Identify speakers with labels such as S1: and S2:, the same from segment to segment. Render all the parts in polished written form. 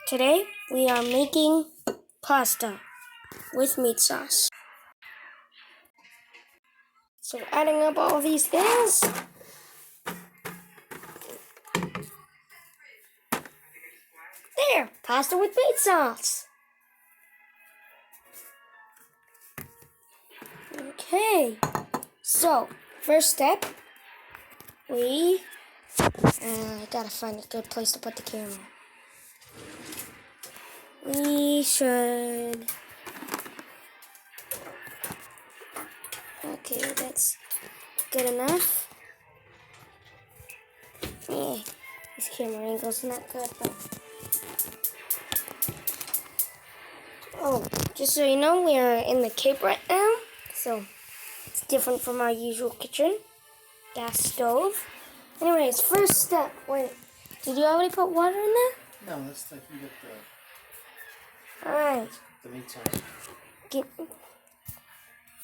S1: Today we are making pasta with meat sauce. So adding up all these things. There, pasta with meat sauce. Okay, so first step, I gotta find a good place to put the camera. We should, okay, that's good enough. This camera angle's not good, but, oh, just so you know, we are in the Cape right now, so it's different from our usual kitchen. Gas stove. Anyways, first step, wait, did you already put water in there?
S2: No, that's like you get
S1: Alright.
S2: the meat sauce.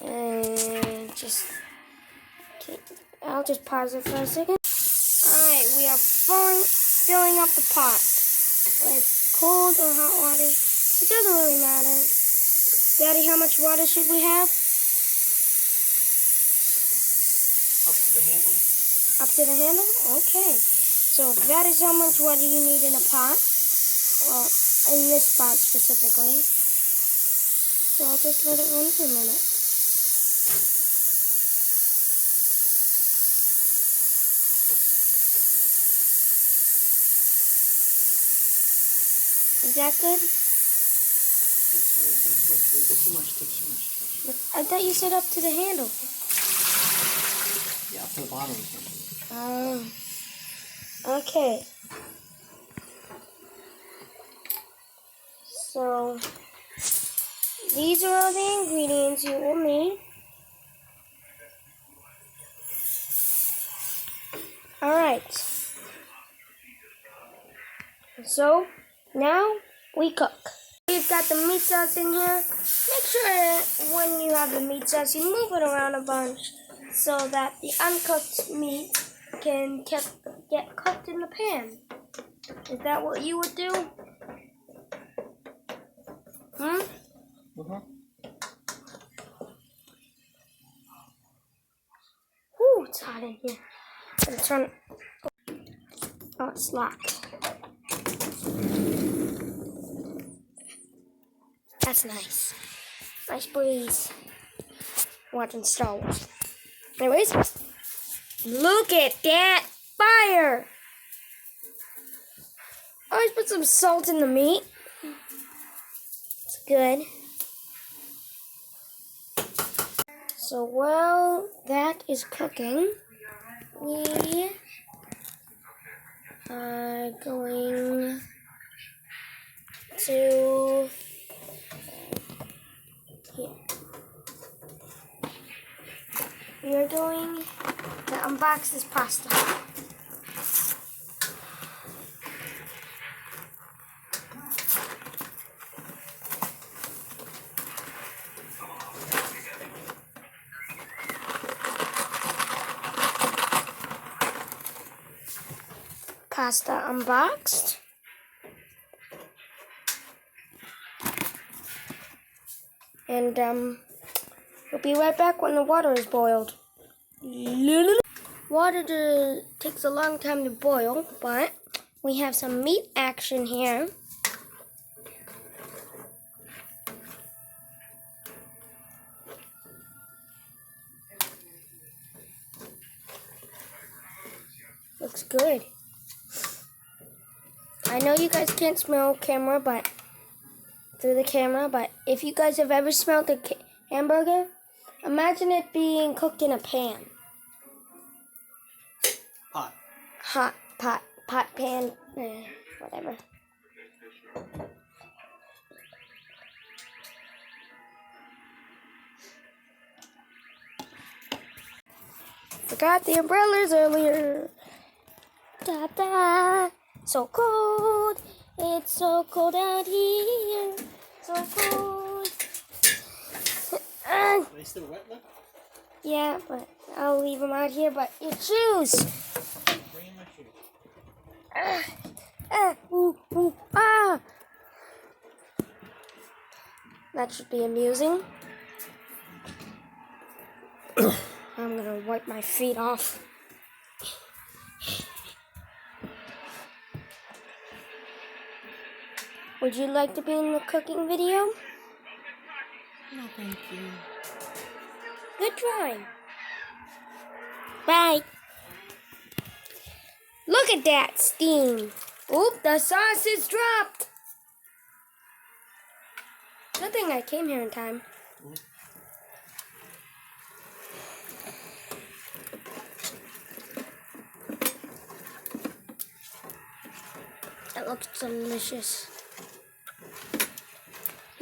S1: And just, okay, I'll just pause it for a second. Alright, we are filling up the pot with cold or hot water. It doesn't really matter. Daddy, how much water should we have?
S2: Up to the handle.
S1: Up to the handle? Okay. So if that is how much water you need in a pot, well, in this pot specifically, so I'll just let it run for a minute. Is that good?
S2: That's right. Too much.
S1: But I thought you said up to the handle.
S2: Yeah, up to the bottom.
S1: Okay. So, these are all the ingredients you will need. Alright. So, now we cook. We've got the meat sauce in here. Make sure when you have the meat sauce, you move it around a bunch so that the uncooked meat can get cooked in the pan. Is that what you would do? Ooh, it's hot in here. I'm gonna turn. Oh, it's locked. That's nice. Nice breeze. Watching Star Wars. Anyways, look at that fire! Always put some salt in the meat. It's good. So while that is cooking, we are going to we are going to unbox this pasta. Pasta unboxed. And we'll be right back when the water is boiled. Water takes a long time to boil, but we have some meat action here. Looks good. I know you guys can't smell camera, but through the camera, but if you guys have ever smelled a hamburger, imagine it being cooked in a pan.
S2: Pot.
S1: Hot pot pan, whatever. Forgot the umbrellas earlier. Da da. So cold. It's so cold out here. So cold.
S2: Are they still wet left?
S1: Yeah, but I'll leave them out here. But your shoes.
S2: Bring in my shoes.
S1: That should be amusing. I'm gonna wipe my feet off. Would you like to be in the cooking video?
S2: No, thank you.
S1: Good try. Bye. Look at that steam. Oop, the sauce is dropped. Good thing I came here in time. That looks delicious.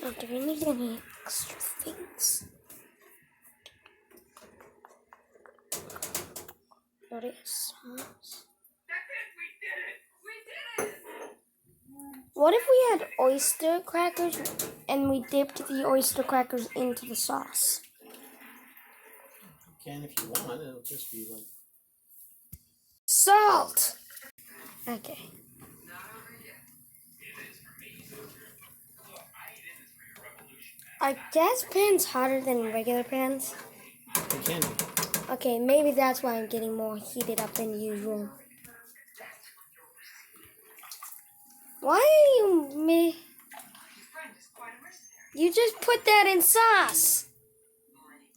S1: Not that we need any extra things. What is sauce? What if we had oyster crackers and we dipped the oyster crackers into the sauce?
S2: You can if you want. It'll just be like.
S1: Salt! Okay. Are gas pans hotter than regular pans?
S2: You can.
S1: Okay, maybe that's why I'm getting more heated up than usual. Why are you You just put that in sauce.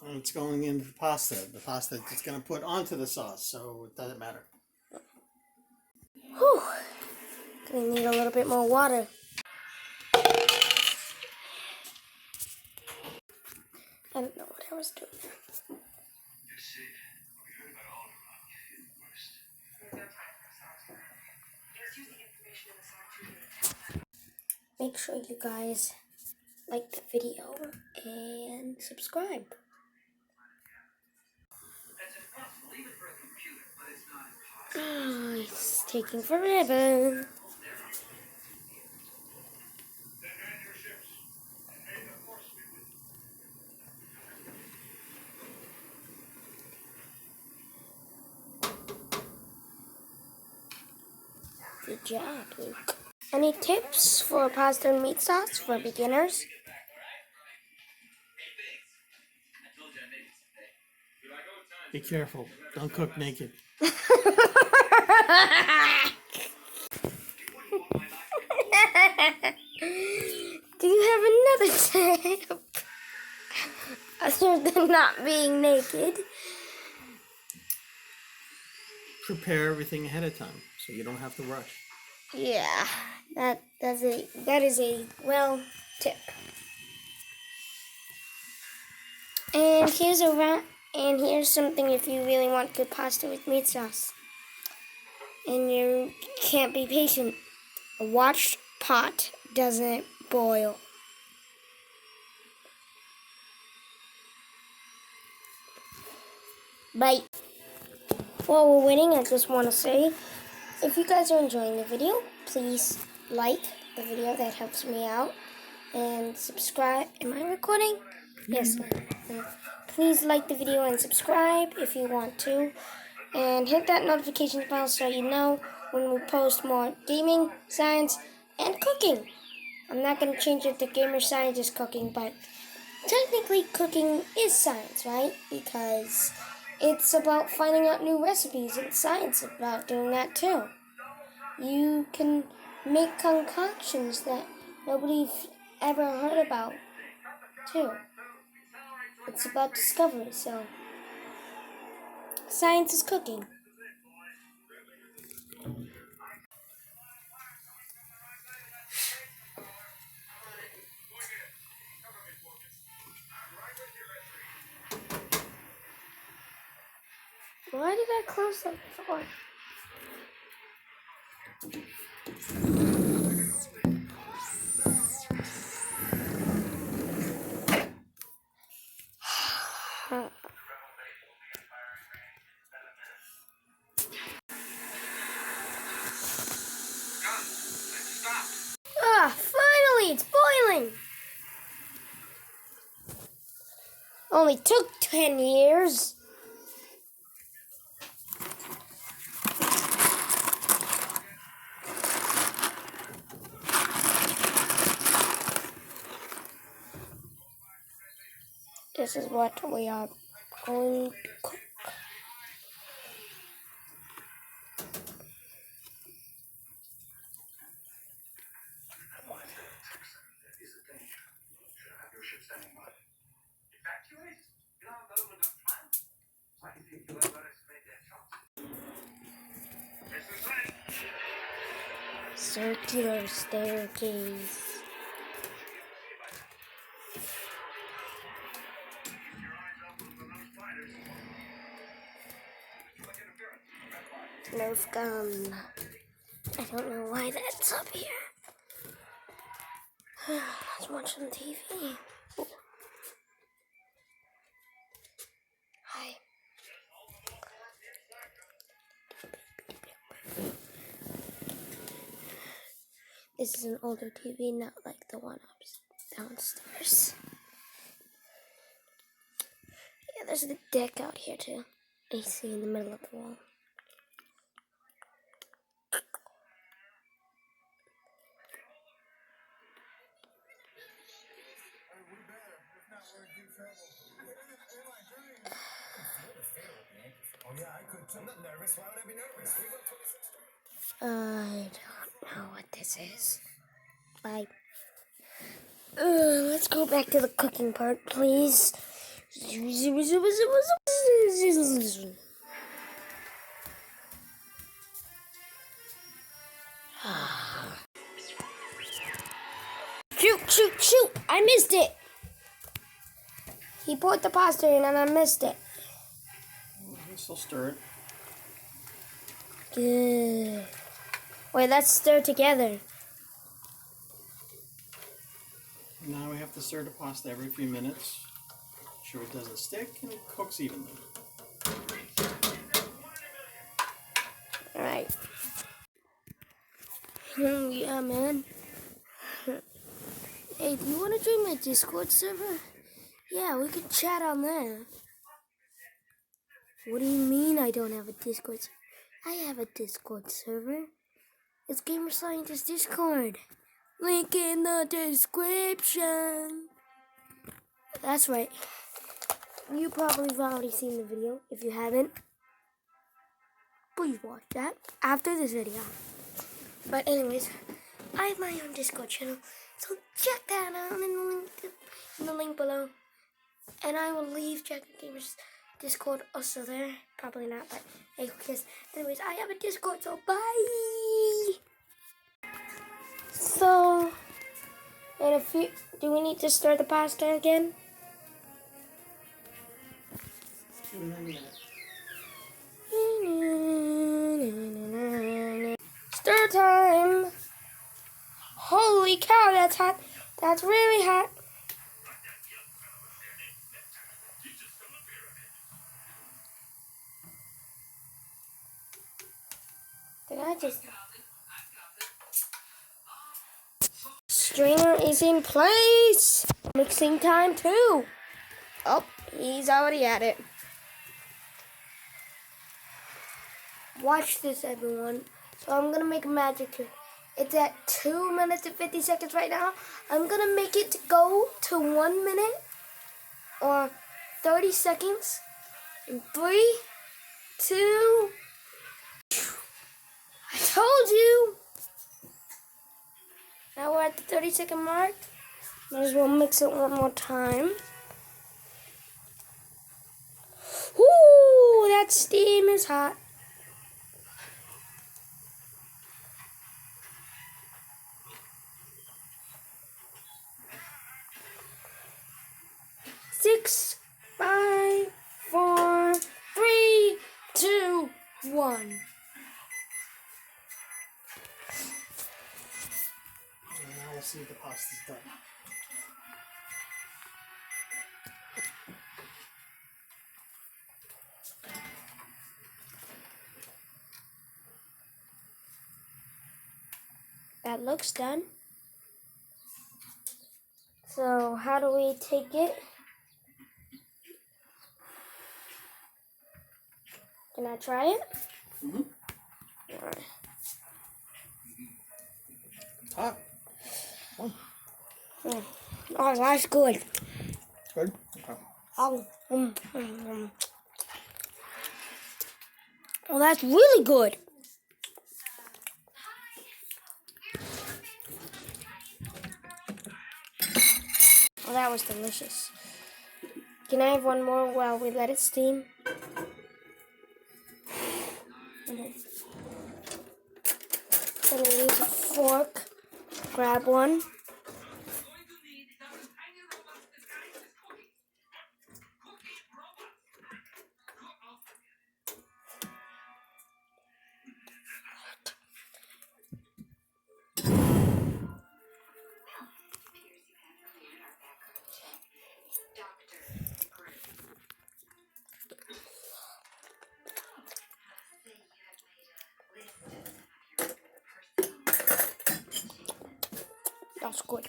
S2: It's going in the pasta. The pasta it's going to put onto the sauce, so it doesn't matter.
S1: Whew. Gonna need a little bit more water. I don't know what I was doing there. Make sure you guys like the video and subscribe. Oh, it's taking forever. Good job, Luke. Any tips for pasta and meat sauce for beginners?
S2: Be careful. Don't cook naked.
S1: Do you have another tip? Other than not being naked?
S2: Prepare everything ahead of time so you don't have to rush.
S1: Yeah, that is a well tip. And here's something if you really want good pasta with meat sauce. And you can't be patient. A watched pot doesn't boil. Bye. While we're waiting, I just want to say, if you guys are enjoying the video, please like the video. That helps me out. And subscribe. Am I recording? Yes. Please like the video and subscribe if you want to. And hit that notification bell so you know when we post more gaming, science, and cooking. I'm not going to change it to gamer scientist cooking, but technically cooking is science, right? Because it's about finding out new recipes, and science is about doing that too. You can make concoctions that nobody's ever heard about too. It's about discovery, so science is cooking. Why did I close that door? Ah, finally, it's boiling! Only took 10 years. this is what we are going to cook. Circular staircase. Nerf gun. I don't know why that's up here. Let's watch some TV. Ooh. Hi. This is an older TV, not like the one downstairs. Yeah, there's a deck out here too. AC in the middle of the wall. I don't know what this is. Bye. Let's go back to the cooking part, please. Shoot! I missed it! He poured the pasta in and I missed it.
S2: You still stir it.
S1: Good. Wait, let's stir together.
S2: Now we have to stir the pasta every few minutes. Make sure it doesn't stick and it cooks evenly.
S1: Alright. Yeah, man. Hey, do you want to join my Discord server? Yeah, we could chat on there. What do you mean I don't have a Discord server? I have a Discord server. It's Gamer Scientist Discord. Link in the description. That's right. You probably have already seen the video. If you haven't, please watch that after this video. But anyways, I have my own Discord channel, so check that out in the link below. And I will leave Jack and Gamer's Discord also there. Probably not, but hey, who cares? Anyways, I have a Discord, so bye! So, do we need to stir the pasta again?
S2: In a minute.
S1: Stir time! Holy cow, that's hot. That's really hot. Did I just... Strainer is in place. Mixing time too. Oh, he's already at it. Watch this, everyone. So I'm gonna make a magic trick. It's at 2 minutes and 50 seconds right now. I'm gonna make it go to 1 minute or 30 seconds. In 3, 2. I told you. Now we're at the 30-second mark. Might as well mix it one more time. Woo! That steam is hot. Six, 5, 4, 3, 2, 1.
S2: And now we'll see if the pasta's done.
S1: That looks done. So how do we take it? Can I try it?
S2: Mm-hmm.
S1: Alright.
S2: Hot.
S1: Oh, that's good.
S2: Good? Okay.
S1: Oh, well, that's really good. Well, that was delicious. Can I have one more while we let it steam? Okay. Gonna use a fork. Grab one. That's good.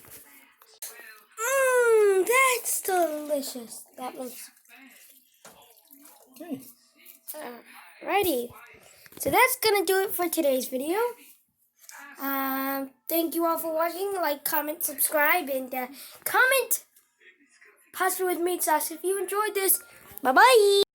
S1: That's delicious. That looks
S2: Okay.
S1: righty. So that's gonna do it for today's video. Thank you all for watching. Like, comment, subscribe, and comment pasta with meat sauce if you enjoyed this. Bye bye.